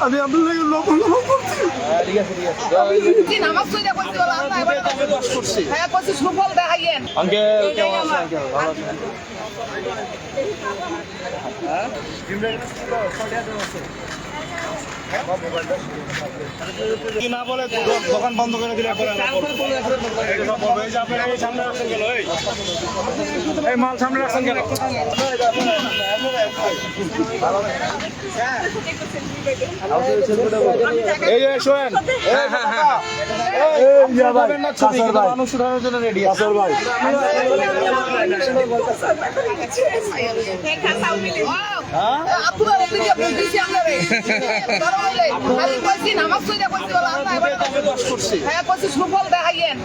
আমি আপনাকে লবণ করছি। ঠিক আছে ঠিক আছে নামাজ পড়ে কইছি বলা আল্লাহ এবারে দোয়া করছি হ্যাঁ কইছি সুফল দেখাইয়েন আঙ্কেল কেমন আছেন আঙ্কেল ভালো আছেন কি না বলে দোকান বন্ধ করে দিলে এই মাল সামনে রাখছেন কেন এই যে শোনেন মানুষ উঠানোর জন্য রেডি আছে ভাই আপনারা এদিকে বুঝিছি আমরা রে বড় হইলে খালি কইছি নামাজ পড়ে কইছি বলা আল্লাহ এবারে দোয়া করছি হ্যাঁ কইছি সুফল দেখাইয়েন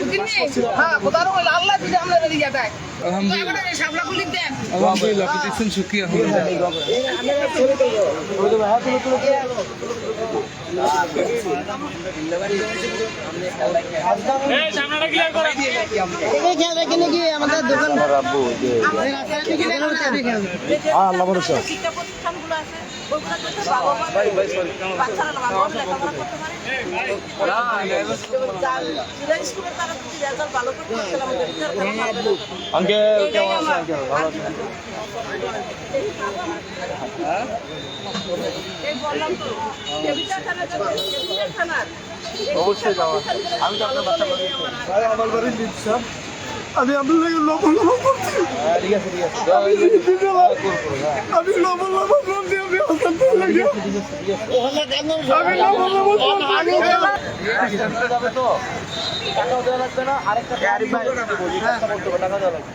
বুঝিনি হ্যাঁ খোদার হইলে আল্লাহ যদি আমরা এদিকে দেয় আলহামদুলিল্লাহ এবারে সাবলা খুলি দেন আলহামদুলিল্লাহ আপনি দেখছেন শুকরিয়া আল্লাহ ভরসা শিক্ষা প্রতিষ্ঠানগুলো আছে ওইগুলো যাতে ভালোভাবে বাচ্চারা ভালোভাবে লেখাপড়া করতে পারে স্কুলের তারা যদি রেজাল্ট ভালো করতে পারে তাহলে আমাদের ভিতরে তারা ভালো হবে। আঙ্কেল কেমন আছেন আঙ্কেল ভালো আছেন এই বললাম তো দেবিকা থানা যাবে দেবিকা থানার অবশ্যই যাওয়া আমি তো আপনার বাসা আমার বাড়ির লিপসা আমি আপনাকে লবণ করছি। ঠিক আছে ঠিক আছে আমি লবণ দিয়ে আমি অশান্তি লাগে। আমি লবণ যাবে তো টাকাও দেওয়া লাগবে না আরেকটা গাড়ি ভাই টাকা দেওয়া লাগবে